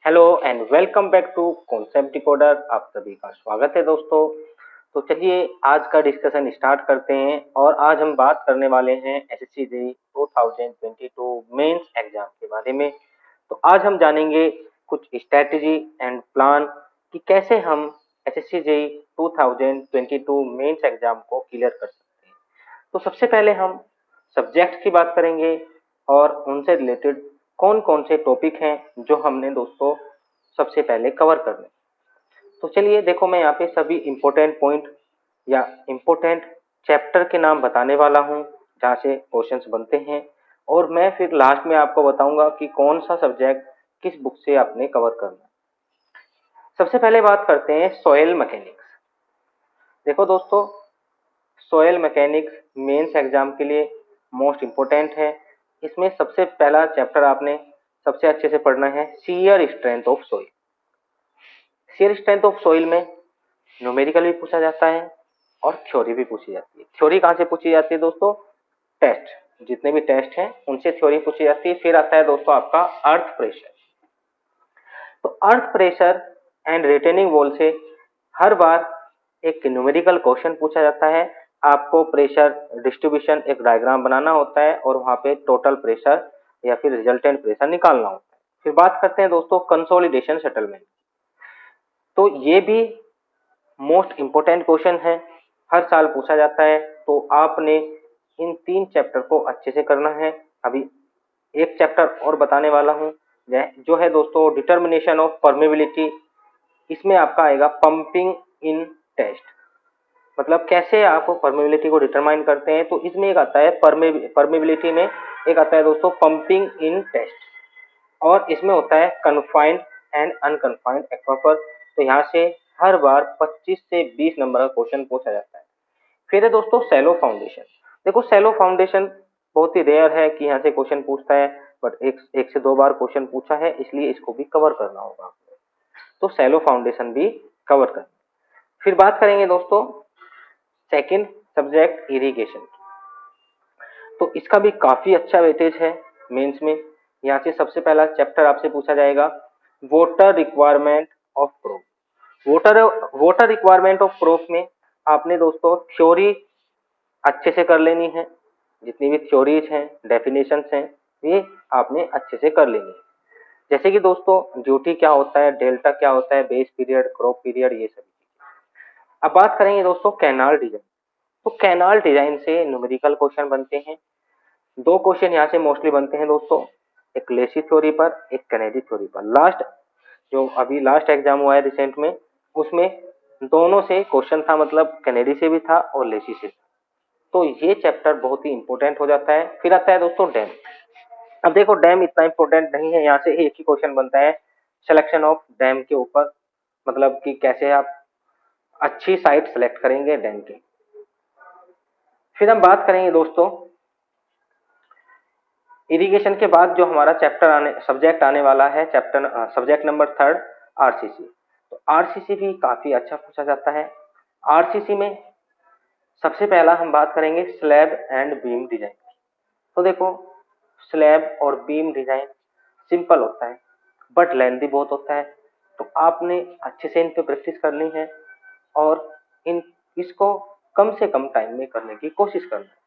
Hello and welcome back to concept decoder. आप सभी का स्वागत है दोस्तों। तो चलिए आज का डिस्कशन स्टार्ट करते हैं और आज हम बात करने वाले हैं एसएससी जेईई 2022 मेंस एग्जाम के बारे में। तो आज हम जानेंगे कुछ स्ट्रेटजी एंड प्लान कि कैसे हम एसएससी जेईई 2022 मेंस एग्जाम को क्लियर कर सकते हैं। तो सबसे पहले हम सब्जेक्ट की बात करेंगे और उनसे रिलेटेड कौन कौन से टॉपिक हैं जो हमने दोस्तों सबसे पहले कवर करने। तो चलिए देखो, मैं यहाँ पे सभी इंपॉर्टेंट पॉइंट या इंपॉर्टेंट चैप्टर के नाम बताने वाला हूँ जहाँ से क्वेश्चंस बनते हैं, और मैं फिर लास्ट में आपको बताऊंगा कि कौन सा सब्जेक्ट किस बुक से आपने कवर करना है। सबसे पहले बात करते हैं सॉइल मैकेनिक्स। देखो दोस्तों, सॉइल मैकेनिक्स मेंस एग्जाम के लिए मोस्ट इम्पोर्टेंट है। इसमें सबसे पहला चैप्टर आपने सबसे अच्छे से पढ़ना है shear strength of soil. Shear strength of soil में न्यूमेरिकल भी पूछा जाता है और थ्योरी भी पूछी जाती है। थ्योरी कहाँ से पूछी जाती है दोस्तों? टेस्ट, जितने भी टेस्ट हैं उनसे थ्योरी पूछी जाती है। फिर आता है दोस्तों आपका अर्थ प्रेशर। तो earth pressure and retaining wall से हर बार एक न्यूमेरिकल क्वेश्चन पूछा जाता है। आपको प्रेशर डिस्ट्रीब्यूशन एक डायग्राम बनाना होता है और वहां पे टोटल प्रेशर या फिर रिजल्टेंट प्रेशर निकालना होता है। फिर बात करते हैं दोस्तों कंसोलिडेशन सेटलमेंट। तो ये भी मोस्ट इम्पोर्टेंट क्वेश्चन है, हर साल पूछा जाता है। तो आपने इन तीन चैप्टर को अच्छे से करना है। अभी एक चैप्टर और बताने वाला हूँ जो है दोस्तों डिटर्मिनेशन ऑफ परमेबिलिटी। इसमें आपका आएगा पंपिंग इन टेस्ट, मतलब कैसे आप परमेबिलिटी को डिटरमाइन करते हैं। तो इसमें एक आता है परमेबिलिटी में एक आता है दोस्तों पंपिंग इन टेस्ट, और इसमें होता है कन्फाइंड एंड अनकन्फाइंड एक्वाफर। तो यहाँ से हर बार 25 से 20 नंबर का क्वेश्चन पूछा जाता है। फिर है दोस्तों सैलो फाउंडेशन। देखो सैलो फाउंडेशन बहुत ही रेयर है कि यहाँ से क्वेश्चन पूछता है, बट एक से दो बार क्वेश्चन पूछा है, इसलिए इसको भी कवर करना होगा। तो सैलो फाउंडेशन भी कवर करना। फिर बात करेंगे दोस्तों सेकंड सब्जेक्ट इरिगेशन। तो इसका भी काफी अच्छा वेटेज है मेंस में। यहाँ से सबसे पहला चैप्टर आपसे पूछा जाएगा water requirement of crop. Water water requirement of crop में आपने दोस्तों थ्योरी अच्छे से कर लेनी है। जितनी भी थ्योरीज हैं, डेफिनेशंस हैं, ये आपने अच्छे से कर लेनी है। जैसे कि दोस्तों ड्यूटी क्या होता है, डेल्टा क्या होता है, बेस पीरियड, क्रॉप पीरियड, ये सभी। अब बात करेंगे दोस्तों कैनाल डिजाइन। तो कैनाल डिजाइन से न्यूमेरिकल क्वेश्चन बनते हैं। दो क्वेश्चन यहाँ से मोस्टली बनते हैं दोस्तों, एक लेसी थ्योरी पर, एक कैनेडी थ्योरी पर। लास्ट जो अभी लास्ट एग्जाम हुआ है रिसेंट में, उसमें दोनों से क्वेश्चन था, मतलब कैनेडी से भी था और लेसी से। तो ये चैप्टर बहुत ही इंपॉर्टेंट हो जाता है। फिर आता है दोस्तों डैम। अब देखो डैम इतना इंपॉर्टेंट नहीं है, यहाँ से एक ही क्वेश्चन बनता है सिलेक्शन ऑफ डैम के ऊपर, मतलब कि कैसे आप अच्छी साइट सेलेक्ट करेंगे डैम की। फिर हम बात करेंगे दोस्तों इरिगेशन के बाद जो हमारा चैप्टर आने सब्जेक्ट आने वाला है, chapter subject number third RCC. तो आरसीसी भी काफी अच्छा पूछा जाता है। आरसीसी में सबसे पहला हम बात करेंगे स्लैब एंड बीम डिजाइन। तो देखो स्लैब और बीम डिजाइन सिंपल होता है बट लेंथी बहुत होता है। तो आपने अच्छे से इन पे प्रैक्टिस करनी है और इन इसको कम से कम टाइम में करने की कोशिश करना है।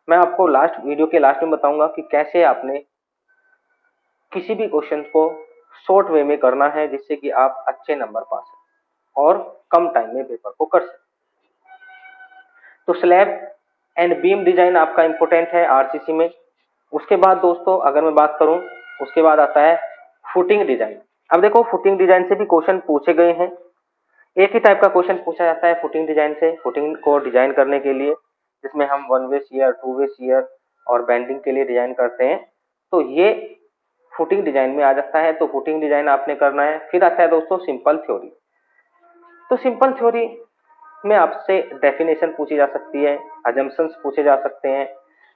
मैं आपको लास्ट वीडियो के लास्ट में बताऊंगा कि कैसे आपने किसी भी क्वेश्चन को शॉर्ट वे में करना है जिससे कि आप अच्छे नंबर पा सकें और कम टाइम में पेपर को कर सकें। तो स्लैब एंड बीम डिजाइन आपका इंपॉर्टेंट है आरसीसी में। उसके बाद दोस्तों अगर मैं बात करूं, उसके बाद आता है फुटिंग डिजाइन। अब देखो फुटिंग डिजाइन से भी क्वेश्चन पूछे गए हैं। एक ही टाइप का क्वेश्चन पूछा जाता है फुटिंग डिजाइन से, फुटिंग को डिजाइन करने के लिए, जिसमें हम one way shear, two way shear और बेंडिंग के लिए डिजाइन करते हैं। तो ये फुटिंग डिजाइन में आ जाता है। तो फुटिंग डिजाइन आपने करना है। फिर आता है दोस्तों सिंपल थ्योरी। तो सिंपल थ्योरी में आपसे डेफिनेशन पूछी जा सकती है, अजम्पशंस पूछे जा सकते हैं,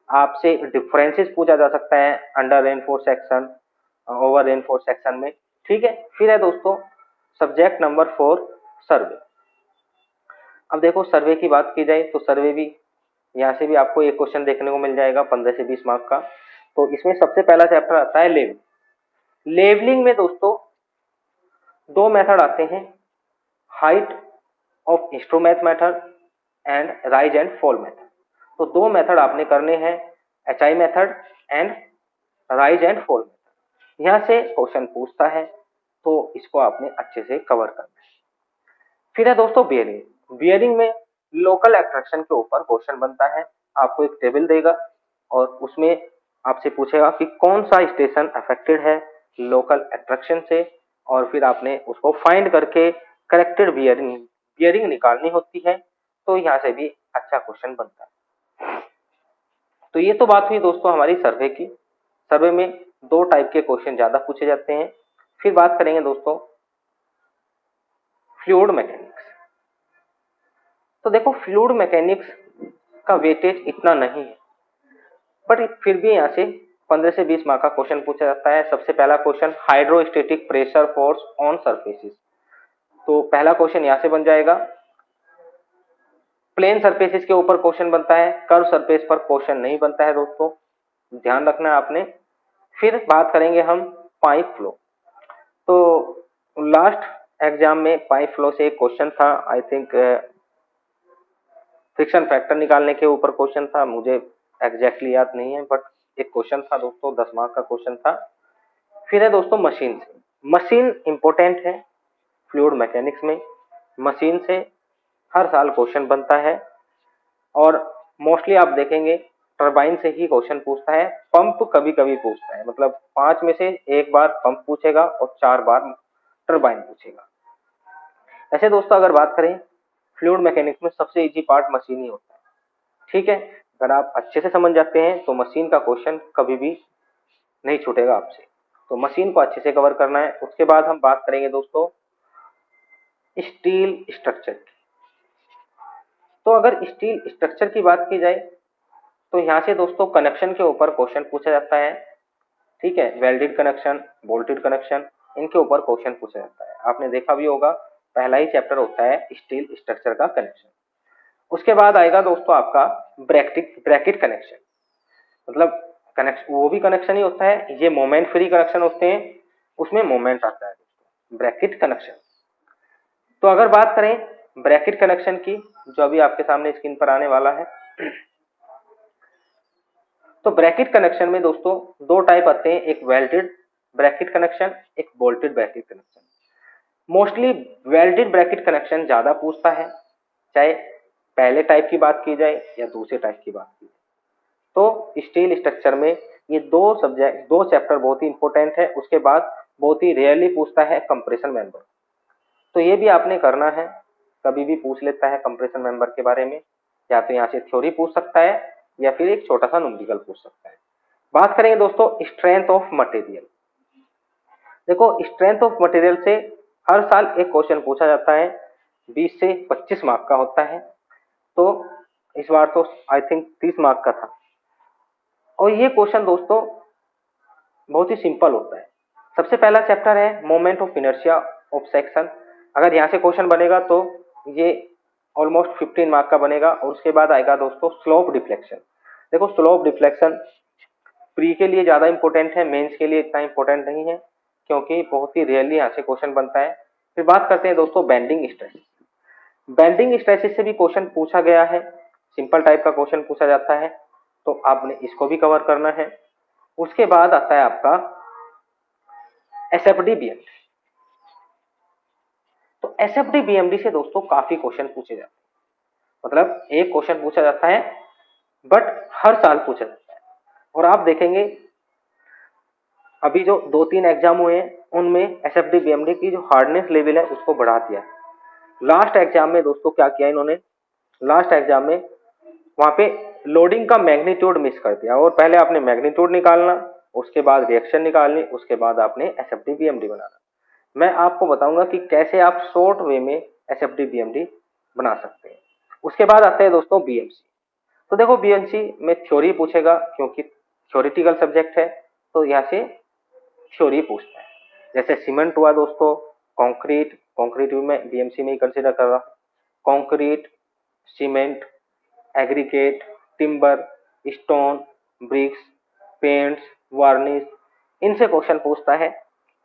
आपसे डिफरेंसेस पूछा जा सकता है under reinforce section, over reinforce section में। ठीक है। फिर है दोस्तों सब्जेक्ट नंबर 4 सर्वे। अब देखो सर्वे की बात की जाए तो सर्वे भी यहाँ से भी आपको एक क्वेश्चन देखने को मिल जाएगा 15 से 20 मार्क का। तो इसमें सबसे पहला चैप्टर आता है लेवलिंग। लेवलिंग में दोस्तों दो मेथड आते हैं, height of instrument method and rise and fall method. तो दो मेथड आपने करने हैं, HI method and rise and fall method. यहाँ से क्वेश्चन पूछता है तो इसको आपने अच्छे से कवर करना है। फिर है दोस्तों बियरिंग। बियरिंग में लोकल अट्रैक्शन के ऊपर क्वेश्चन बनता है। आपको एक टेबल देगा और उसमें आपसे पूछेगा कि कौन सा स्टेशन अफेक्टेड है लोकल अट्रैक्शन से, और फिर आपने उसको फाइंड करके करेक्टेड बियरिंग बियरिंग निकालनी होती है। तो यहाँ से भी अच्छा क्वेश्चन बनता है। तो ये तो बात हुई दोस्तों हमारी सर्वे की। सर्वे में दो टाइप के क्वेश्चन ज्यादा पूछे जाते हैं। फिर बात करेंगे दोस्तों फ्लूइड मैकेनिक्स। तो देखो फ्लूइड मैकेनिक्स का वेटेज इतना नहीं है, बट फिर भी यहाँ से 15 से 20 मार्क का क्वेश्चन पूछा जाता है। सबसे पहला question, hydrostatic pressure force on surfaces. तो पहला क्वेश्चन यहाँ से बन जाएगा। प्लेन सरफेसेस के ऊपर क्वेश्चन बनता है, कर्व सरफेस पर क्वेश्चन नहीं बनता है दोस्तों, ध्यान रखना है आपने। फिर बात करेंगे हम पाइप फ्लो। तो लास्ट एग्जाम में पाइप फ्लो से एक क्वेश्चन था, आई थिंक फ्रिक्शन फैक्टर निकालने के ऊपर क्वेश्चन था, मुझे एग्जैक्टली याद नहीं है, बट एक क्वेश्चन था दोस्तों, 10 मार्क का क्वेश्चन था। फिर है दोस्तों मशीन से। मशीन इंपॉर्टेंट है फ्लूइड मैकेनिक्स में। मशीन से हर साल क्वेश्चन बनता है और मोस्टली आप देखेंगे टरबाइन से ही क्वेश्चन पूछता है। पंप कभी कभी पूछता है, मतलब 5 में से एक बार पंप पूछेगा और 4 बार टरबाइन पूछेगा। ऐसे दोस्तों अगर बात करें फ्लूइड मैकेनिक्स में सबसे इजी पार्ट मशीन ही होता है। ठीक है, अगर आप अच्छे से समझ जाते हैं तो मशीन का क्वेश्चन कभी भी नहीं छूटेगा आपसे। तो मशीन को अच्छे से कवर करना है। उसके बाद हम बात करेंगे दोस्तों स्टील स्ट्रक्चर की। तो अगर स्टील स्ट्रक्चर की बात की जाए तो यहाँ से दोस्तों कनेक्शन के ऊपर क्वेश्चन पूछा जाता है। ठीक है, वेल्डेड कनेक्शन, बोल्टेड कनेक्शन, इनके ऊपर क्वेश्चन पूछा जाता है। आपने देखा भी होगा, पहला ही चैप्टर होता है स्टील स्ट्रक्चर का कनेक्शन। उसके बाद आएगा दोस्तों आपका ब्रैकेट कनेक्शन, मतलब कनेक्शन वो भी कनेक्शन ही होता है, ये मोमेंट फ्री कनेक्शन होते हैं, उसमें मोमेंट आता है दोस्तों, ब्रैकेट कनेक्शन। तो अगर बात करें ब्रैकेट कनेक्शन की, जो अभी आपके सामने स्क्रीन पर आने वाला है, तो ब्रैकेट कनेक्शन में दोस्तों दो टाइप आते हैं, एक वेल्डेड ब्रैकेट कनेक्शन, एक bolted bracket connection. Mostly welded bracket connection ज्यादा पूछता है, चाहे पहले टाइप की बात की जाए या दूसरे टाइप की बात की जाए। तो स्टील स्ट्रक्चर में ये दो चैप्टर बहुत ही इंपॉर्टेंट है। उसके बाद बहुत ही रेयरली पूछता है कंप्रेशन मेंबर, तो ये भी आपने करना है। कभी भी पूछ लेता है कंप्रेशन मेंबर के बारे में, या तो यहाँ से थ्योरी पूछ सकता है या फिर एक छोटा सा न्यूमेरिकल पूछ सकता है। बात करेंगे दोस्तों स्ट्रेंथ ऑफ मटेरियल। देखो स्ट्रेंथ ऑफ मटेरियल से हर साल एक क्वेश्चन पूछा जाता है, 20 से 25 मार्क का होता है। तो इस बार तो आई थिंक 30 मार्क का था। और ये क्वेश्चन दोस्तों बहुत ही सिंपल होता है। सबसे पहला चैप्टर है moment of inertia of section. अगर यहाँ से क्वेश्चन बनेगा तो ये ऑलमोस्ट 15 मार्क का बनेगा। और उसके बाद आएगा दोस्तों स्लोप डिफ्लेक्शन। देखो स्लोप डिफ्लेक्शन प्री के लिए ज्यादा इंपॉर्टेंट है, मेंस के लिए इतना इंपॉर्टेंट नहीं है, क्योंकि बहुत ही रेयरली यहाँ से क्वेश्चन बनता है। फिर बात करते हैं दोस्तों बेंडिंग स्ट्रेसेस। बेंडिंग स्ट्रेसेस से भी क्वेश्चन पूछा गया है, सिंपल टाइप का क्वेश्चन पूछा जाता है, तो आपने इसको भी कवर करना है। उसके बाद आता है आपका एसएफडी बीएमडी। तो एसएफडी बीएमडी से दोस्तों काफी क्वेश्चन पूछे जाते हैं, मतलब एक क्वेश्चन पूछा जाता है बट हर साल पूछा जाता है। और आप देखेंगे अभी जो 2-3 एग्जाम हुए हैं उनमें एसएफडी बीएमडी की जो हार्डनेस लेवल है उसको बढ़ा दिया है। लास्ट एग्जाम में दोस्तों क्या किया इन्होंने, लास्ट एग्जाम में वहां पे लोडिंग का मैग्नीट्यूड मिस कर दिया, और पहले आपने मैग्नीट्यूड निकालना, उसके बाद रिएक्शन निकालनी, उसके बाद आपने एसएफडी बीएमडी बनाना। मैं आपको बताऊंगा कि कैसे आप शॉर्ट वे में एसएफडी बीएमडी बना सकते हैं। उसके बाद आता है दोस्तों बीएमसी। तो देखो बीएमसी में थ्योरी पूछेगा, क्योंकि थ्योरेटिकल सब्जेक्ट है, तो यहाँ से थ्योरी पूछता है। जैसे सीमेंट हुआ दोस्तों, कंक्रीट, कंक्रीट भी मैं बीएमसी में ही कंसीडर कर रहा हूँ, concrete, cement, aggregate, timber, stone, bricks, paints, varnish, इनसे क्वेश्चन पूछता है।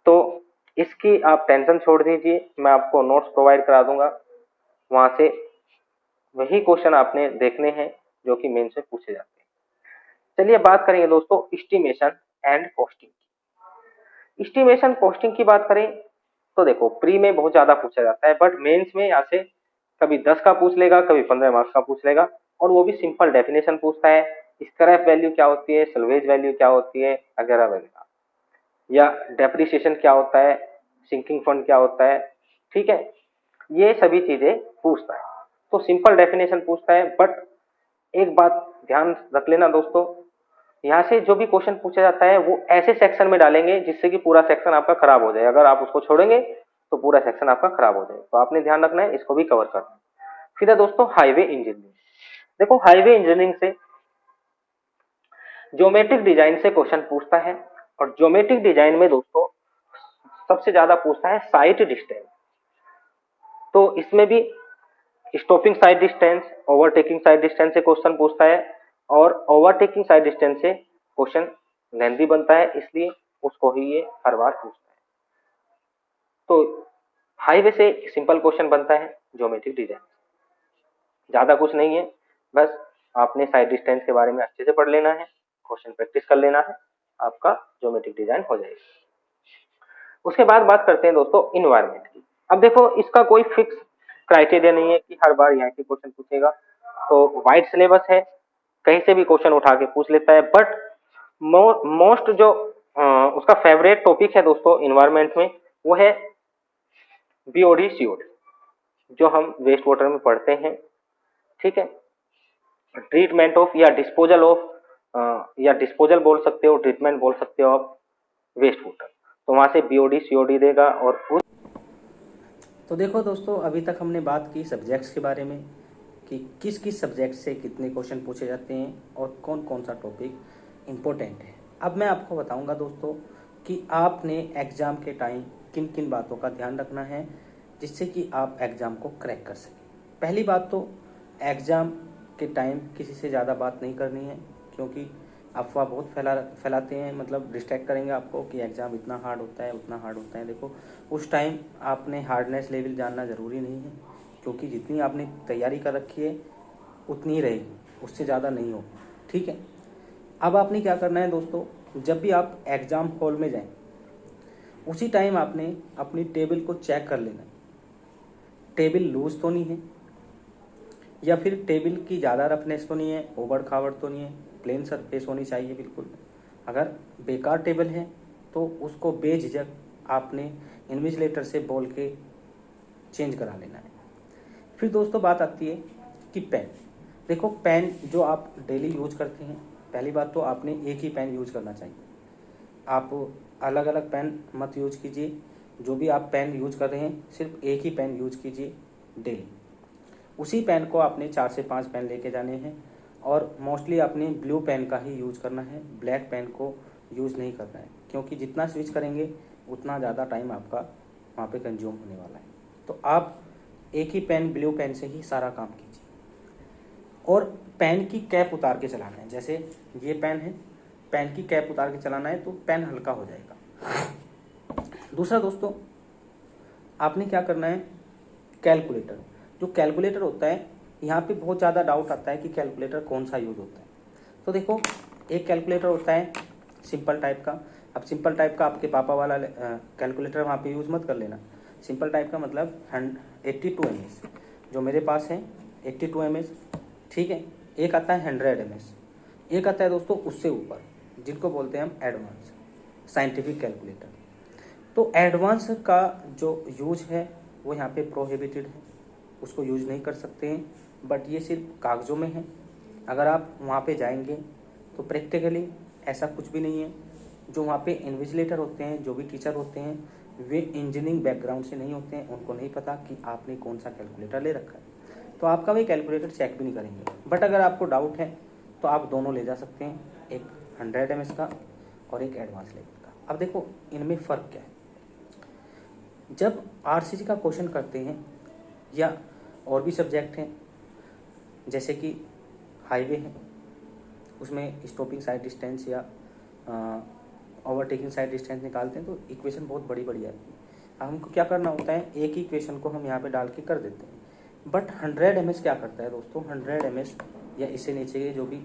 तो इसकी आप टेंशन छोड़ दीजिए, मैं आपको नोट्स प्रोवाइड करा दूंगा, वहां से वही क्वेश्चन आपने देखने हैं जो कि मेंस में पूछे जाते हैं। चलिए बात करेंगे दोस्तों estimation and costing. Estimation costing की बात करें तो देखो प्री में बहुत ज्यादा पूछा जाता है, बट मेंस में यहाँ से कभी 10 का पूछ लेगा, कभी 15 मार्क्स का पूछ लेगा, और वो भी सिंपल डेफिनेशन पूछता है, स्क्रैप वैल्यू क्या होती है, सल्वेज वैल्यू क्या होती है, वगैरह वगैरह, या डेप्रिसिएशन क्या होता है, सिंकिंग फंड क्या होता है, ठीक है, ये सभी चीजें पूछता है। तो सिंपल डेफिनेशन पूछता है, बट एक बात ध्यान रख लेना दोस्तों, यहाँ से जो भी क्वेश्चन पूछा जाता है वो ऐसे सेक्शन में डालेंगे जिससे कि पूरा सेक्शन आपका खराब हो जाए। अगर आप उसको छोड़ेंगे तो पूरा सेक्शन आपका खराब हो जाए, तो आपने ध्यान रखना है, इसको भी कवर करना है। फिर है दोस्तों हाईवे इंजीनियरिंग। देखो हाईवे इंजीनियरिंग से ज्योमेट्रिक डिजाइन से क्वेश्चन पूछता है, और ज्योमेट्रिक डिजाइन में दोस्तों सबसे ज्यादा पूछता है साइट डिस्टेंस। तो इसमें भी stopping side distance, overtaking side distance से क्वेश्चन पूछता है, और ओवरटेकिंग साइड डिस्टेंस से क्वेश्चन लेंथी बनता है, इसलिए उसको ही ये हर बार पूछता है। तो हाईवे से सिंपल क्वेश्चन बनता है ज्योमेट्रिक डिजाइन, ज्यादा कुछ नहीं है, बस आपने साइड डिस्टेंस के बारे में अच्छे से पढ़ लेना है, क्वेश्चन प्रैक्टिस कर लेना है, आपका ज्योमेट्रिक डिजाइन हो जाएगा। उसके बाद बात करते हैं दोस्तों इन्वायरमेंट की। अब देखो इसका कोई फिक्स क्राइटेरिया नहीं है कि हर बार यहाँ के क्वेश्चन पूछेगा, तो वाइड सिलेबस है, कहीं से भी क्वेश्चन उठा के पूछ लेता है, बट मोस्ट जो उसका फेवरेट टॉपिक है दोस्तों इन्वायरमेंट में, वो है बीओडी सीओडी, जो हम वेस्ट वाटर में पढ़ते हैं, ठीक है, ट्रीटमेंट ऑफ या डिस्पोजल ऑफ, या डिस्पोजल बोल सकते हो, ट्रीटमेंट बोल सकते हो आप, वेस्ट वाटर, तो वहां से बीओडी सीओडी देगा। और उस तो देखो दोस्तों, अभी तक हमने बात की सब्जेक्ट्स के बारे में कि किस किस सब्जेक्ट से कितने क्वेश्चन पूछे जाते हैं और कौन कौन सा टॉपिक इम्पोर्टेंट है। अब मैं आपको बताऊंगा दोस्तों कि आपने एग्ज़ाम के टाइम किन किन बातों का ध्यान रखना है जिससे कि आप एग्ज़ाम को क्रैक कर सकें। पहली बात तो एग्ज़ाम के टाइम किसी से ज़्यादा बात नहीं करनी है, क्योंकि अफवाह बहुत फैलाते हैं, मतलब डिस्ट्रैक्ट करेंगे आपको कि एग्ज़ाम इतना हार्ड होता है उतना हार्ड होता है। देखो उस टाइम आपने हार्डनेस लेवल जानना ज़रूरी नहीं है, क्योंकि जितनी आपने तैयारी कर रखी है उतनी ही रहेगी, उससे ज़्यादा नहीं हो, ठीक है। अब आपने क्या करना है दोस्तों, जब भी आप एग्ज़ाम हॉल में जाएं उसी टाइम आपने अपनी टेबल को चेक कर लेना है, टेबल लूज तो नहीं है, या फिर टेबल की ज़्यादा रफनेस तो नहीं है, ओबड़ खाबड़ तो नहीं है, प्लेन सरफेस होनी चाहिए बिल्कुल। अगर बेकार टेबल है तो उसको बेझिझक आपने इन्विजिलेटर से बोल के चेंज करा लेना है। फिर दोस्तों बात आती है कि पेन। देखो पेन जो आप डेली यूज करते हैं, पहली बात तो आपने एक ही पेन यूज करना चाहिए, आप अलग अलग पेन मत यूज कीजिए। जो भी आप पेन यूज कर रहे हैं सिर्फ एक ही पेन यूज कीजिए डेली। उसी पेन को आपने 4 से 5 पेन लेके जाने हैं, और मोस्टली आपने ब्लू पेन का ही यूज़ करना है, ब्लैक पेन को यूज़ नहीं करना है, क्योंकि जितना स्विच करेंगे उतना ज़्यादा टाइम आपका वहाँ पे कंज्यूम होने वाला है। तो आप एक ही पेन ब्लू पेन से ही सारा काम कीजिए, और पेन की कैप उतार के चलाना है। जैसे ये पेन है, पेन की कैप उतार के चलाना है तो पेन हल्का हो जाएगा। दूसरा दोस्तों आपने क्या करना है, कैलकुलेटर। जो कैलकुलेटर होता है, यहाँ पे बहुत ज़्यादा डाउट आता है कि कैलकुलेटर कौन सा यूज़ होता है। तो देखो एक कैलकुलेटर होता है सिंपल टाइप का। अब सिंपल टाइप का आपके पापा वाला कैलकुलेटर वहाँ पे यूज़ मत कर लेना। सिंपल टाइप का मतलब 82 mS, जो मेरे पास है 82 mS, ठीक है। एक आता है 100 mS, एक आता है दोस्तों उससे ऊपर, जिनको बोलते हैं हम एडवांस साइंटिफिक कैलकुलेटर। तो एडवांस का जो यूज है वो यहाँ पे प्रोहिबिटेड है, उसको यूज नहीं कर सकते हैं, बट ये सिर्फ कागज़ों में है। अगर आप वहाँ पे जाएंगे तो प्रैक्टिकली ऐसा कुछ भी नहीं है। जो वहाँ पे इन्विजिलेटर होते हैं, जो भी टीचर होते हैं, वे इंजीनियरिंग बैकग्राउंड से नहीं होते हैं, उनको नहीं पता कि आपने कौन सा कैलकुलेटर ले रखा है, तो आपका भी कैलकुलेटर चेक भी नहीं करेंगे। बट अगर आपको डाउट है तो आप दोनों ले जा सकते हैं, एक 100 mS का और एक एडवांस लेवल का। अब देखो इनमें फ़र्क क्या है। जब आरसीसी का क्वेश्चन करते हैं या और भी सब्जेक्ट हैं, जैसे कि हाईवे है, उसमें स्टॉपिंग साइड डिस्टेंस या ओवरटेकिंग साइड डिस्टेंस निकालते हैं तो इक्वेशन बहुत बड़ी बड़ी आती है। अब हमको क्या करना होता है, एक ही इक्वेशन को हम यहाँ पे डाल के कर देते हैं। बट 100 ms क्या करता है दोस्तों, 100 ms या इससे नीचे के जो भी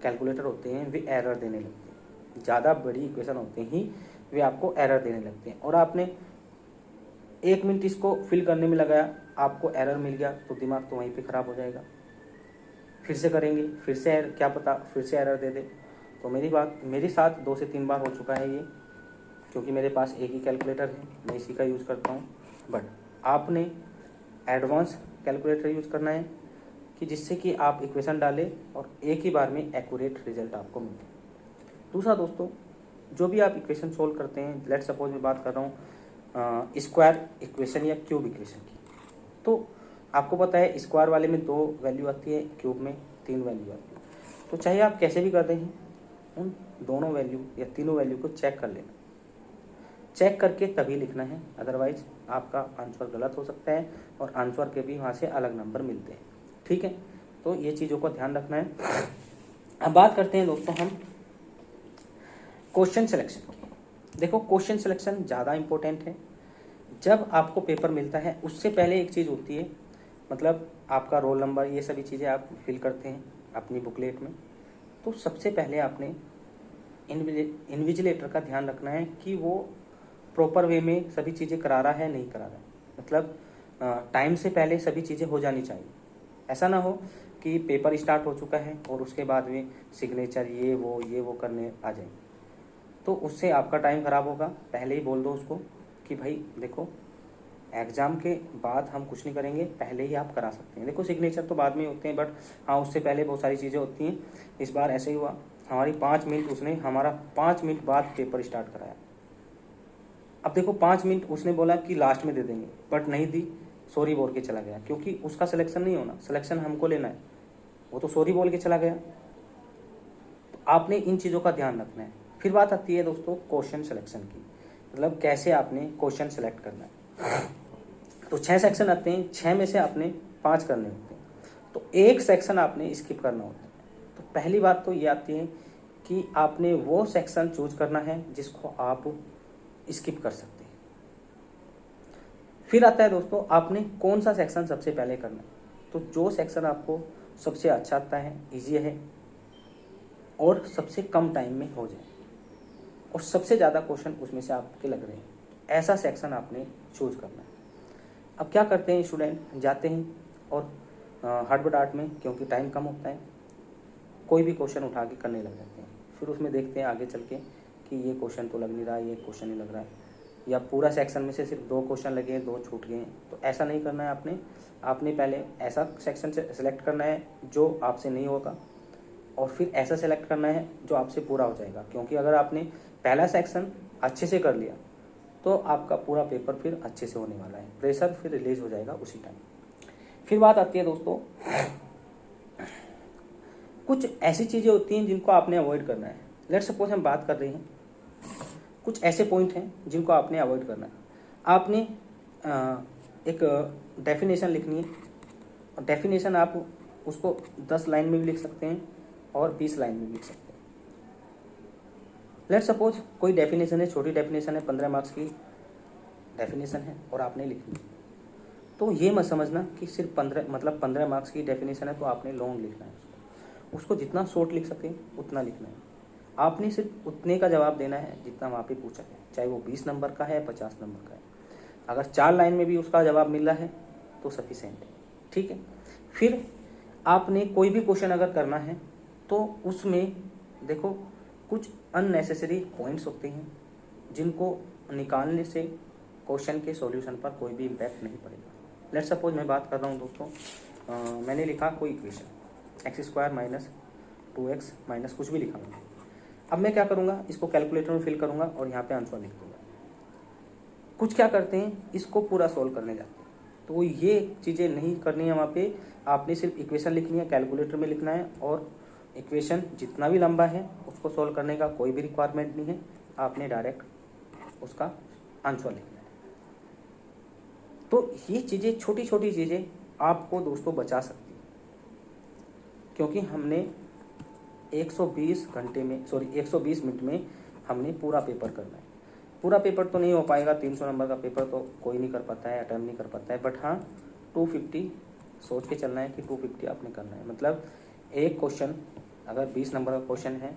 कैलकुलेटर होते हैं वे एरर देने लगते हैं। ज़्यादा बड़ी इक्वेशन होते ही वे आपको एरर देने लगते हैं, और आपने 1 मिनट इसको फिल करने में लगाया, आपको एरर मिल गया तो दिमाग तो वहीं पे ख़राब हो जाएगा। फिर से करेंगे, फिर से क्या पता फिर से एरर दे दे। तो मेरे साथ 2 से 3 बार हो चुका है ये, क्योंकि मेरे पास एक ही कैलकुलेटर है, मैं इसी का यूज़ करता हूँ। बट आपने एडवांस कैलकुलेटर यूज़ करना है कि जिससे कि आप इक्वेशन डालें और एक ही बार में एक्यूरेट रिजल्ट आपको मिले। दूसरा दोस्तों, जो भी आप इक्वेशन सोल्व करते हैं, लेट्स सपोज मैं बात कर रहा हूँ स्क्वायर इक्वेशन या क्यूब इक्वेशन की, तो आपको पता है स्क्वायर वाले में 2 वैल्यू आती है, क्यूब में 3 वैल्यू आती है। तो चाहे आप कैसे भी करते हैं, उन दोनों वैल्यू या तीनों वैल्यू को चेक कर लेना, चेक करके तभी लिखना है, अदरवाइज आपका आंसर गलत हो सकता है और आंसर के भी वहाँ से अलग नंबर मिलते हैं। ठीक है, तो ये चीज़ों को ध्यान रखना है। अब बात करते हैं दोस्तों हम क्वेश्चन सिलेक्शन की। देखो, क्वेश्चन सिलेक्शन ज़्यादा इम्पोर्टेंट है। जब आपको पेपर मिलता है उससे पहले एक चीज़ होती है, मतलब आपका रोल नंबर, ये सभी चीज़ें आप फिल करते हैं अपनी बुकलेट में। तो सबसे पहले आपने इन्विजिलेटर का ध्यान रखना है कि वो प्रॉपर वे में सभी चीज़ें करा रहा है नहीं करा रहा है, मतलब टाइम से पहले सभी चीज़ें हो जानी चाहिए। ऐसा ना हो कि पेपर स्टार्ट हो चुका है और उसके बाद में सिग्नेचर ये वो करने आ जाए, तो उससे आपका टाइम ख़राब होगा। पहले ही बोल दो उसको कि भाई देखो, एग्ज़ाम के बाद हम कुछ नहीं करेंगे, पहले ही आप करा सकते हैं। देखो, सिग्नेचर तो बाद में होते हैं, बट हाँ उससे पहले बहुत सारी चीज़ें होती हैं। इस बार ऐसे ही हुआ, हमारा 5 मिनट बाद पेपर स्टार्ट कराया। अब देखो, 5 मिनट उसने बोला कि लास्ट में दे देंगे, बट नहीं दी, सॉरी बोल के चला गया, क्योंकि उसका सिलेक्शन नहीं होना, सिलेक्शन हमको लेना है, वो तो सॉरी बोल के चला गया। तो आपने इन चीज़ों का ध्यान रखना है। फिर बात आती है दोस्तों क्वेश्चन सिलेक्शन की, मतलब कैसे आपने क्वेश्चन सेलेक्ट करना है। तो 6 सेक्शन आते हैं, 6 में से आपने 5 करने होते हैं, तो एक सेक्शन आपने स्किप करना होता है। तो पहली बात तो ये आती है कि आपने वो सेक्शन चूज करना है जिसको आप स्किप कर सकते हैं। फिर आता है दोस्तों, आपने कौन सा सेक्शन सबसे पहले करना है। तो जो सेक्शन आपको सबसे अच्छा आता है, इजी है और सबसे कम टाइम में हो जाए और सबसे ज़्यादा क्वेश्चन उसमें से आपके लग रहे हैं, ऐसा सेक्शन आपने चूज करना है। अब क्या करते हैं स्टूडेंट, जाते हैं और हड़बड़ाहट में, क्योंकि टाइम कम होता है, कोई भी क्वेश्चन उठा के करने लग जाते हैं। फिर उसमें देखते हैं आगे चल के कि ये क्वेश्चन तो लग नहीं रहा है, ये क्वेश्चन नहीं लग रहा है, या पूरा सेक्शन में से सिर्फ 2 क्वेश्चन लगे हैं, 2 छूट गए हैं। तो ऐसा नहीं करना है आपने पहले ऐसा सेक्शन से सेलेक्ट करना है जो आपसे नहीं होगा, और फिर ऐसा सेलेक्ट करना है जो आपसे पूरा हो जाएगा। क्योंकि अगर आपने पहला सेक्शन अच्छे से कर लिया तो आपका पूरा पेपर फिर अच्छे से होने वाला है, प्रेशर फिर रिलीज हो जाएगा उसी टाइम। फिर बात आती है दोस्तों, कुछ ऐसी चीज़ें होती हैं जिनको आपने अवॉइड करना है। लेट्स सपोज हम बात कर रहे हैं, कुछ ऐसे पॉइंट हैं जिनको आपने अवॉइड करना है। आपने एक डेफिनेशन लिखनी है, और डेफिनेशन आप उसको 10 लाइन में भी लिख सकते हैं और 20 लाइन में भी लिख सकते हैं। लेट्स सपोज कोई डेफिनेशन है, छोटी डेफिनेशन है, 15 मार्क्स की डेफिनेशन है और आपने लिखनी है, तो ये मत समझना कि सिर्फ 15 मार्क्स की डेफिनेशन है तो आपने लॉन्ग लिखना है। उसको जितना शॉर्ट लिख सके उतना लिखना है। आपने सिर्फ उतने का जवाब देना है जितना वहाँ पे पूछा है, चाहे वो 20 नंबर का है, 50 नंबर का है। अगर 4 लाइन में भी उसका जवाब मिल रहा है तो सफिशिएंट है, ठीक है। फिर आपने कोई भी क्वेश्चन अगर करना है तो उसमें देखो, कुछ अननेसेसरी पॉइंट्स होते हैं जिनको निकालने से क्वेश्चन के सॉल्यूशन पर कोई भी इम्पैक्ट नहीं पड़ेगा। लेट्स सपोज मैं बात कर रहा हूँ दोस्तों, मैंने लिखा कोई इक्वेशन x² - 2x - कुछ भी लिखा मैंने। अब मैं क्या करूँगा, इसको कैलकुलेटर में फिल करूँगा और यहाँ पे आंसर लिख दूँगा। कुछ क्या करते हैं, इसको पूरा सोल्व करने जाते हैं, तो ये चीज़ें नहीं करनी है। वहाँ पे आपने सिर्फ इक्वेशन लिखनी है, कैलकुलेटर में लिखना है, और इक्वेशन जितना भी लंबा है उसको सोल्व करने का कोई भी रिक्वायरमेंट नहीं है, आपने डायरेक्ट उसका आंसर लिखना है। तो ये चीज़ें, छोटी छोटी चीज़ें आपको दोस्तों बचा सकती है, क्योंकि हमने 120 मिनट में हमने पूरा पेपर करना है। पूरा पेपर तो नहीं हो पाएगा, 300 नंबर का पेपर तो कोई नहीं कर पाता है, अटेम्प्ट नहीं कर पाता है, बट हाँ 250 सोच के चलना है कि 250 आपने करना है। मतलब एक क्वेश्चन अगर 20 नंबर का क्वेश्चन है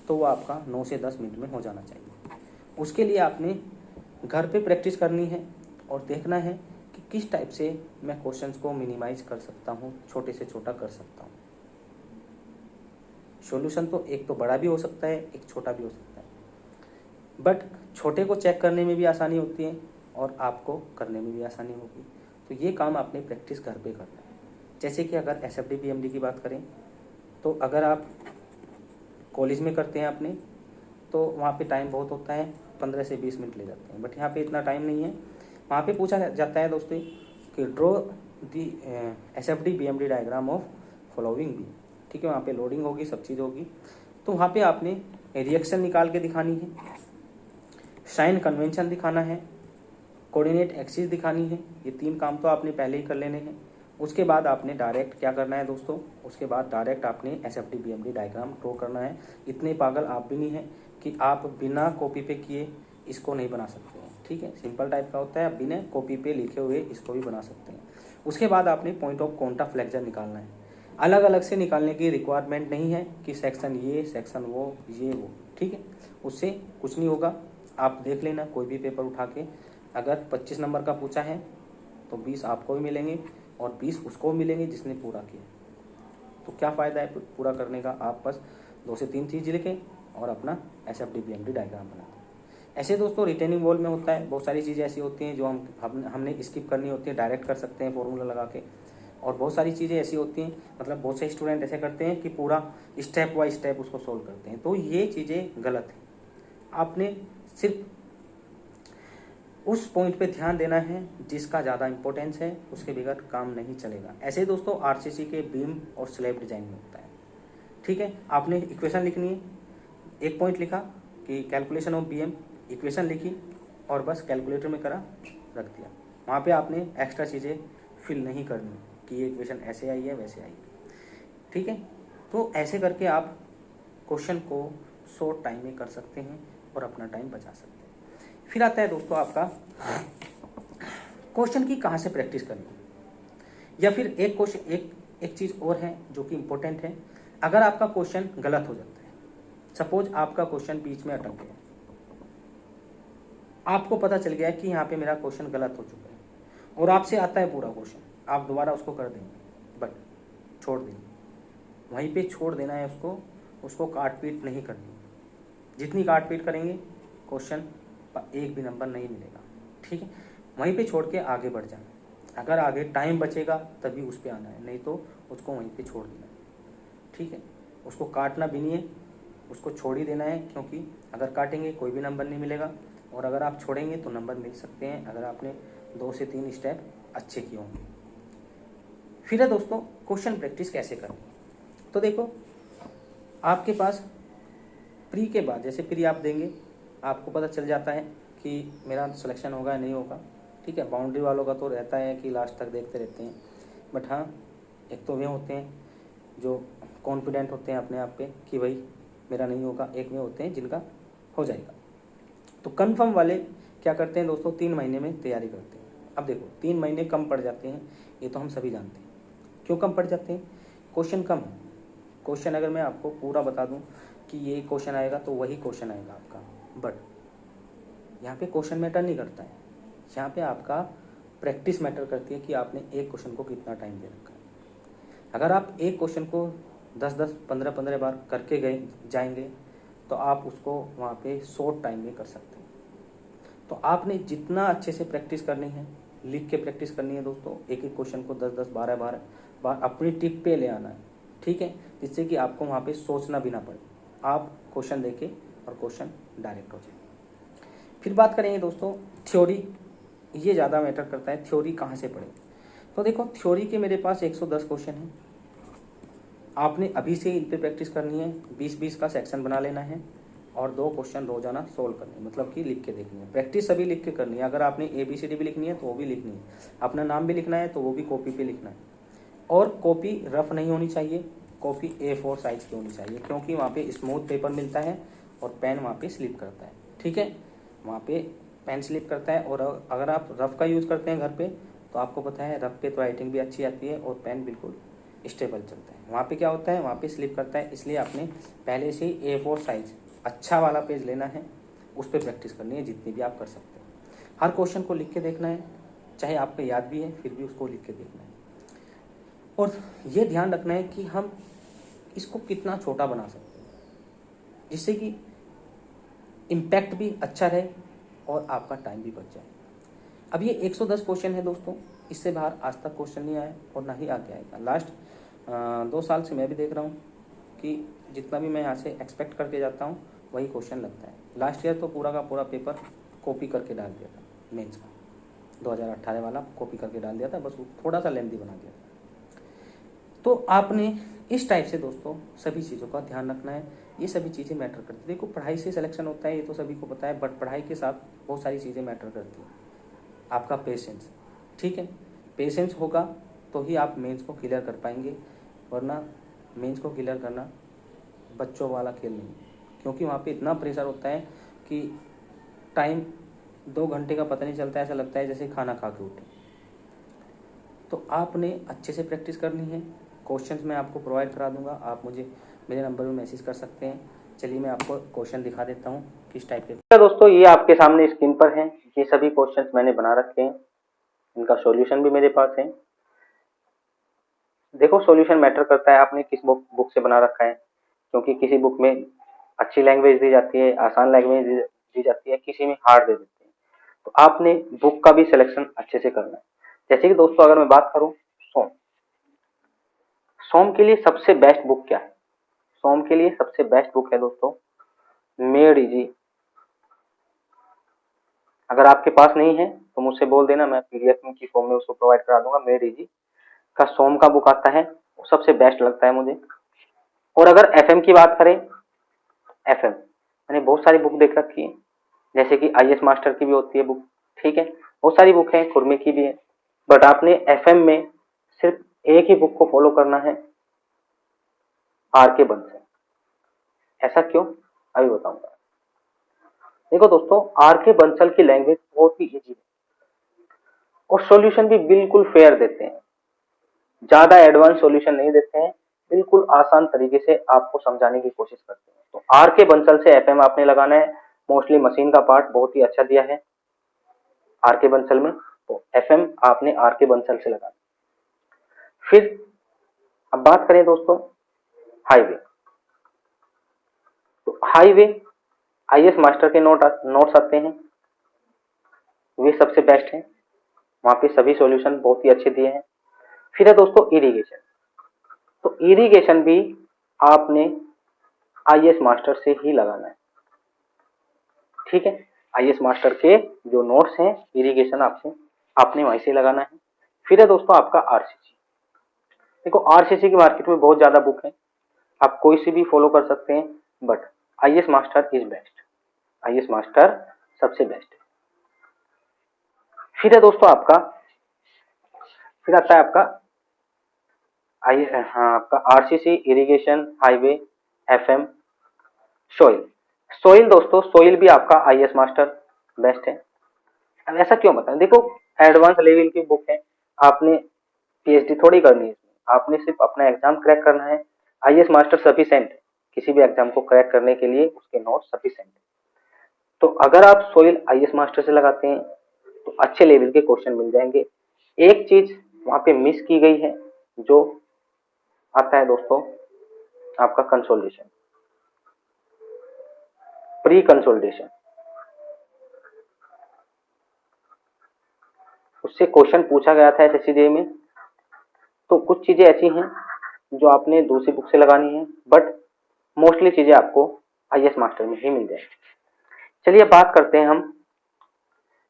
तो वो आपका 9 से 10 मिनट में हो जाना चाहिए। उसके लिए आपने घर पे प्रैक्टिस करनी है और देखना है कि किस टाइप से मैं क्वेश्चंस को मिनिमाइज कर सकता हूँ, छोटे से छोटा कर सकता हूँ। सॉल्यूशन तो एक तो बड़ा भी हो सकता है, एक छोटा भी हो सकता है, बट छोटे को चेक करने में भी आसानी होती है और आपको करने में भी आसानी होगी। तो ये काम आपने प्रैक्टिस घर पे करना है। जैसे कि अगर SFD PMD की बात करें तो अगर आप कॉलेज में करते हैं अपने तो वहाँ पे टाइम बहुत होता है, 15 से 20 मिनट ले जाते हैं, बट यहाँ पे इतना टाइम नहीं है। वहाँ पे पूछा जाता है दोस्तों कि draw the SFD PMD diagram of following भी, ठीक है। वहाँ पे लोडिंग होगी, सब चीज़ होगी, तो वहाँ पे आपने रिएक्शन निकाल के दिखानी है, साइन कन्वेंशन दिखाना है, कोऑर्डिनेट एक्सिस दिखानी है। ये 3 काम तो आपने पहले ही कर लेने हैं। उसके बाद आपने डायरेक्ट क्या करना है दोस्तों, उसके बाद डायरेक्ट आपने SFD PMD डायग्राम ड्रॉ करना है। इतने पागल आप भी नहीं हैं कि आप बिना कॉपी पे किए इसको नहीं बना सकते हैं, ठीक है। सिंपल टाइप का होता है, आप बिना कॉपी पे लिखे हुए इसको भी बना सकते हैं। उसके बाद आपने पॉइंट ऑफ कॉन्टैक्ट फ्लेक्चर निकालना है। अलग अलग से निकालने की रिक्वायरमेंट नहीं है कि सेक्शन ये, सेक्शन वो, ये वो, ठीक है। उससे कुछ नहीं होगा। आप देख लेना कोई भी पेपर उठा के, अगर 25 नंबर का पूछा है तो 20 आपको भी मिलेंगे और 20 उसको मिलेंगे जिसने पूरा किया। तो क्या फ़ायदा है पूरा करने का। आप बस 2 से 3 चीज़ लिखें और अपना SFD PMD डायग्राम बनाएं। ऐसे दोस्तों रिटेनिंग वॉल में होता है, बहुत सारी चीज़ें ऐसी होती हैं जो हमने स्किप करनी होती है, डायरेक्ट कर सकते हैं फॉर्मूला लगा के। और बहुत सारी चीज़ें ऐसी होती हैं, मतलब बहुत से स्टूडेंट ऐसे करते हैं कि पूरा स्टेप बाय स्टेप उसको सोल्व करते हैं, तो ये चीज़ें गलत हैं। आपने सिर्फ उस पॉइंट पे ध्यान देना है जिसका ज़्यादा इंपॉर्टेंस है, उसके बगैर काम नहीं चलेगा। ऐसे दोस्तों RCC के बीम और स्लैब डिजाइन में होता है, ठीक है। आपने इक्वेशन लिखनी है, एक पॉइंट लिखा कि कैलकुलेशन ऑफ बीम, इक्वेशन लिखी और बस कैलकुलेटर में करा, रख दिया। वहाँ पे आपने एक्स्ट्रा चीज़ें फिल नहीं करनी कि ये इक्वेशन ऐसे आई है वैसे आई, ठीक है। तो ऐसे करके आप क्वेश्चन को शॉर्ट टाइम में कर सकते हैं और अपना टाइम बचा सकते हैं। फिर आता है दोस्तों आपका क्वेश्चन की कहाँ से प्रैक्टिस करनी, या फिर एक क्वेश्चन एक चीज़ और है जो कि इम्पोर्टेंट है। अगर आपका क्वेश्चन गलत हो जाता है, सपोज आपका क्वेश्चन बीच में अटक गया, आपको पता चल गया कि यहाँ पे मेरा क्वेश्चन गलत हो चुका है और आपसे आता है पूरा क्वेश्चन, आप दोबारा उसको कर देंगे बट छोड़ देंगे, वहीं पे छोड़ देना है उसको काट पीट नहीं करनी। जितनी काट पीट करेंगे क्वेश्चन एक भी नंबर नहीं मिलेगा, ठीक है। वहीं पे छोड़ के आगे बढ़ जाना। अगर आगे टाइम बचेगा तभी उस पर आना है, नहीं तो उसको वहीं पे छोड़ देना है, ठीक है। उसको काटना भी नहीं है, उसको छोड़ ही देना है, क्योंकि अगर काटेंगे कोई भी नंबर नहीं मिलेगा और अगर आप छोड़ेंगे तो नंबर मिल सकते हैं अगर आपने 2 से 3 स्टेप अच्छे किए होंगे। फिर है दोस्तों क्वेश्चन प्रैक्टिस कैसे करनी। तो देखो आपके पास प्री के बाद, जैसे प्री आप देंगे आपको पता चल जाता है कि मेरा सिलेक्शन होगा या नहीं होगा, ठीक है। बाउंड्री वालों का तो रहता है कि लास्ट तक देखते रहते हैं, बट हाँ एक तो वे होते हैं जो कॉन्फिडेंट होते हैं अपने आप पे कि भाई मेरा नहीं होगा, एक वे होते हैं जिनका हो जाएगा। तो कन्फर्म वाले क्या करते हैं दोस्तों, 3 महीने में तैयारी करते हैं। अब देखो 3 महीने कम पड़ जाते हैं, ये तो हम सभी जानते हैं। क्यों कम पड़ जाते हैं, क्वेश्चन कम है। क्वेश्चन अगर मैं आपको पूरा बता दूं कि ये क्वेश्चन आएगा तो वही क्वेश्चन आएगा आपका, बट यहाँ पे क्वेश्चन मैटर नहीं करता है, यहाँ पे आपका प्रैक्टिस मैटर करती है कि आपने एक क्वेश्चन को कितना टाइम दे रखा है। अगर आप एक क्वेश्चन को 10-10, 15-15 बार करके जाएंगे तो आप उसको वहाँ पे शॉर्ट टाइम में कर सकते हैं। तो आपने जितना अच्छे से प्रैक्टिस करनी है, लिख के प्रैक्टिस करनी है दोस्तों, एक एक क्वेश्चन को 10-10, 12-12 बार अपनी टिक पे ले आना है, ठीक है, जिससे कि आपको वहाँ पे सोचना भी ना पड़े, आप क्वेश्चन देके और क्वेश्चन डायरेक्ट हो जाए। फिर बात करेंगे दोस्तों थ्योरी, ये ज़्यादा मैटर करता है, थ्योरी कहाँ से पढ़े। तो देखो थ्योरी के मेरे पास 110 क्वेश्चन हैं, आपने अभी से इन पे प्रैक्टिस करनी है। 20-20 का सेक्शन बना लेना है और 2 क्वेश्चन रोजाना सोल्व करने, मतलब कि लिख के देखनी है। प्रैक्टिस सभी लिख के करनी है। अगर आपने ABCD भी लिखनी है तो वो भी लिखनी है, अपना नाम भी लिखना है तो वो भी कॉपी पे लिखना है। और कॉपी रफ नहीं होनी चाहिए, कॉपी A4 साइज की होनी चाहिए, क्योंकि वहाँ पे स्मूथ पेपर मिलता है और पेन वहाँ पे स्लिप करता है। ठीक है, वहाँ पे पेन स्लिप करता है। और अगर आप रफ का यूज़ करते हैं घर पे तो आपको पता है रफ पे तो राइटिंग भी अच्छी आती है और पेन बिल्कुल स्टेबल चलता है। वहाँ पे क्या होता है, वहाँ पे स्लिप करता है, इसलिए आपने पहले से ही A4 साइज अच्छा वाला पेज लेना है, उस पर प्रैक्टिस करनी है जितनी भी आप कर सकते हैं। हर क्वेश्चन को लिख के देखना है, चाहे आपको याद भी है फिर भी उसको लिख के देखना है। और ये ध्यान रखना है कि हम इसको कितना छोटा बना सकते हैं जिससे कि इम्पैक्ट भी अच्छा रहे और आपका टाइम भी बच जाए। अब ये 110 क्वेश्चन है दोस्तों, इससे बाहर आज तक क्वेश्चन नहीं आया और ना ही आगे आएगा। लास्ट 2 साल से मैं भी देख रहा हूँ कि जितना भी मैं यहाँ से एक्सपेक्ट करके जाता हूँ वही क्वेश्चन लगता है। लास्ट ईयर तो पूरा का पूरा पेपर कॉपी करके डाल दिया था, मेंस का 2018 वाला कॉपी करके डाल दिया था, बस वो थोड़ा सा लेंथी बना दिया था। तो आपने इस टाइप से दोस्तों सभी चीज़ों का ध्यान रखना है, ये सभी चीज़ें मैटर करती है। देखो पढ़ाई से सिलेक्शन होता है ये तो सभी को पता है, बट पढ़ाई के साथ बहुत सारी चीज़ें मैटर करती हैं। आपका पेशेंस, ठीक है, पेशेंस होगा तो ही आप मेंस को क्लियर कर पाएंगे, वरना मेंस को क्लियर करना बच्चों वाला खेल नहीं, क्योंकि वहाँ पे इतना प्रेशर होता है कि टाइम 2 घंटे का पता नहीं चलता, ऐसा लगता है जैसे खाना खा के उठे। तो आपने अच्छे से प्रैक्टिस करनी है। क्वेश्चंस मैं आपको प्रोवाइड करा दूंगा, आप मुझे मेरे नंबर में मैसेज कर सकते हैं। चलिए मैं आपको क्वेश्चन दिखा देता हूँ किस टाइप के। तो दोस्तों ये आपके सामने स्क्रीन पर हैं, ये सभी क्वेश्चंस मैंने बना रखे हैं, इनका सॉल्यूशन भी मेरे पास है। देखो सॉल्यूशन मैटर करता है आपने किस बुक से बना रखा है, क्योंकि किसी बुक में अच्छी लैंग्वेज दी जाती है, आसान लैंग्वेज दी जाती है, किसी में हार्ड दे देते हैं। तो आपने बुक का भी सिलेक्शन अच्छे से करना है। जैसे कि दोस्तों अगर मैं बात करूं सोम, सोम के लिए सबसे बेस्ट बुक क्या है? सोम के लिए सबसे बेस्ट बुक है दोस्तों मेड इजी। अगर आपके पास नहीं है तो मुझसे बोल देना, मैं पीडीएफ की फॉर्म में उसको प्रोवाइड करा दूंगा। मेड इजी का सोम का बुक आता है, वो सबसे बेस्ट लगता है मुझे। और अगर एफएम की बात करें, एफएम मैंने बहुत सारी बुक देख रखी है, जैसे कि आईएएस मास्टर की भी होती है बुक, ठीक है, बहुत सारी बुक है, खुरमे की भी है। बट आपने एफएम में सिर्फ एक ही बुक को फॉलो करना है, आर के बंसल। ऐसा क्यों, अभी बताऊंगा। देखो दोस्तों आर के बंसल की लैंग्वेज बहुत ही इजी है और सॉल्यूशन भी बिल्कुल फेयर देते हैं, ज्यादा एडवांस सॉल्यूशन नहीं देते हैं, बिल्कुल आसान तरीके से आपको समझाने की कोशिश करते हैं। तो आर के बंसल से एफएम आपने लगाना है, मोस्टली मशीन का पार्ट बहुत ही अच्छा दिया है आर के बंसल में, तो एफएम आपने आर के बंसल से लगाना। फिर अब बात करें दोस्तों हाईवे, तो हाईवे आईएएस मास्टर के नोट्स आते हैं, वे सबसे बेस्ट हैं, वहां पे सभी सॉल्यूशन बहुत ही अच्छे दिए हैं। फिर है दोस्तों इरिगेशन, तो इरिगेशन भी आपने आईएएस मास्टर से ही लगाना है, ठीक है, आईएएस मास्टर के जो नोट्स हैं इरिगेशन आपसे आपने वहीं से लगाना है। फिर है दोस्तों आपका आरसीसी। देखो आरसीसी की मार्केट में बहुत ज्यादा बुक है, आप कोई सी भी फॉलो कर सकते हैं, but IAS master is best, IAS master सबसे बेस्ट है। फिर है दोस्तों आपका, फिर आता है आपका आई हाँ आपका RCC, irrigation, highway, FM, soil. Soil दोस्तों, सोइल भी आपका आईएएस मास्टर बेस्ट है। अब ऐसा क्यों बताएं, देखो एडवांस लेवल की बुक है, आपने पीएचडी थोड़ी करनी है इसमें, आपने सिर्फ अपना एग्जाम क्रैक करना है। आईएएस मास्टर सफिशिएंट है, किसी भी एग्जाम को क्रैक करने के लिए उसके नोट सफिशिएंट है। तो अगर आप सोइल आईएएस मास्टर से लगाते हैं तो अच्छे लेवल के क्वेश्चन मिल जाएंगे। एक चीज वहां पे मिस की गई है, जो आता है दोस्तों आपका कंसोलिडेशन, प्री कंसोलिडेशन, उससे क्वेश्चन पूछा गया था एसएससी में। तो कुछ चीजें ऐसी हैं जो आपने दूसरी बुक से लगानी है, बट मोस्टली चीजें आपको आईएएस मास्टर में ही मिल जाएगी। चलिए बात करते हैं हम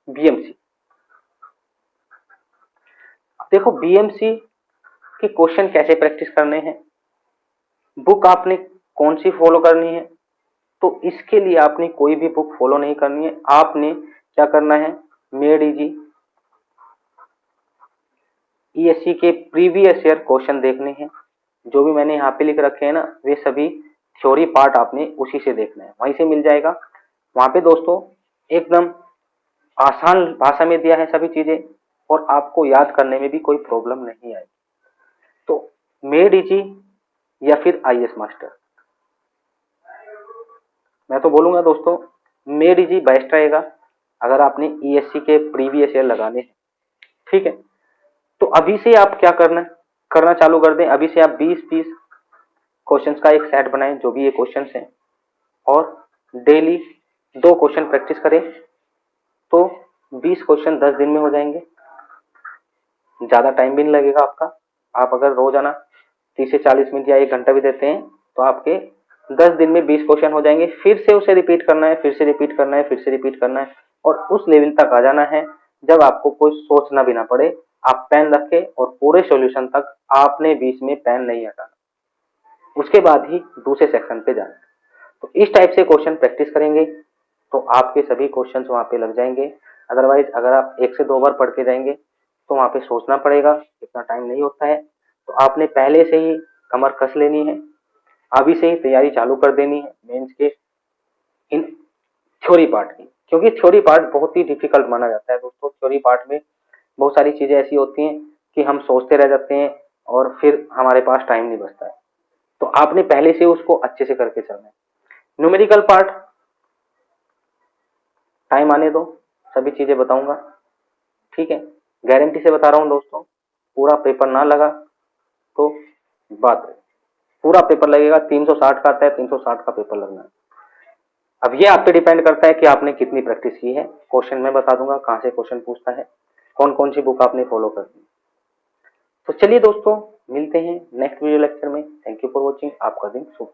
बीएमसी। देखो बीएमसी के क्वेश्चन कैसे प्रैक्टिस करने हैं, बुक आपने कौन सी फॉलो करनी है, तो इसके लिए आपने कोई भी बुक फॉलो नहीं करनी है। आपने क्या करना है, मेड इजी ईएससी के प्रीवियस ईयर क्वेश्चन देखने हैं, जो भी मैंने यहाँ पे लिख रखे हैं ना वे सभी थ्योरी पार्ट आपने उसी से देखना है, वहीं से मिल जाएगा। वहां पे दोस्तों एकदम आसान भाषा में दिया है सभी चीजें, और आपको याद करने में भी कोई प्रॉब्लम नहीं आएगी। तो मेड इजी या फिर आईएएस मास्टर, मैं तो बोलूंगा दोस्तों मेड इजी बेस्ट रहेगा अगर आपने ईएससी के प्रीवियस ईयर लगाने हैं। ठीक है, तो अभी से आप क्या करना चालू कर दें। अभी से आप 20-20 क्वेश्चंस का एक सेट बनाएं, जो भी ये क्वेश्चंस हैं, और डेली 2 क्वेश्चन प्रैक्टिस करें, तो 20 क्वेश्चन 10 दिन में हो जाएंगे। ज्यादा टाइम भी नहीं लगेगा आपका। आप अगर रोजाना 30 से 40 मिनट या 1 घंटा भी देते हैं तो आपके 10 दिन में 20 क्वेश्चन हो जाएंगे। फिर से उसे रिपीट करना है, फिर से रिपीट करना है, फिर से रिपीट करना है, और उस लेवल तक आ जाना है जब आपको कोई सोचना भी ना पड़े। आप पेन रखें और पूरे सॉल्यूशन तक आपने बीच में पेन नहीं हटाना, उसके बाद ही दूसरे सेक्शन पे जाना। तो इस टाइप से क्वेश्चन प्रैक्टिस करेंगे तो आपके सभी क्वेश्चंस वहां पे लग जाएंगे। अदरवाइज अगर आप 1 से 2 बार पढ़ के जाएंगे तो वहां पे सोचना पड़ेगा, इतना टाइम नहीं होता है। तो आपने पहले से ही कमर कस लेनी है, अभी से ही तैयारी चालू कर देनी है मेंस के इन थ्योरी पार्ट की, क्योंकि थ्योरी पार्ट बहुत ही डिफिकल्ट माना जाता है दोस्तों। थ्योरी पार्ट में बहुत सारी चीजें ऐसी होती हैं कि हम सोचते रह जाते हैं और फिर हमारे पास टाइम नहीं बचता है। तो आपने पहले से उसको अच्छे से करके चलना है। न्यूमेरिकल पार्ट टाइम आने दो, सभी चीजें बताऊंगा। ठीक है, गारंटी से बता रहा हूं दोस्तों, पूरा पेपर ना लगा तो बात है, पूरा पेपर लगेगा। 360 का आता है, 360 का पेपर लगना है। अब ये आप पे डिपेंड करता है कि आपने कितनी प्रैक्टिस की है। क्वेश्चन मैं बता दूंगा कहाँ से क्वेश्चन पूछता है, कौन कौन सी बुक आपने फॉलो करनी। तो चलिए दोस्तों, मिलते हैं नेक्स्ट वीडियो लेक्चर में। Thank you for watching. आपका दिन शुभ।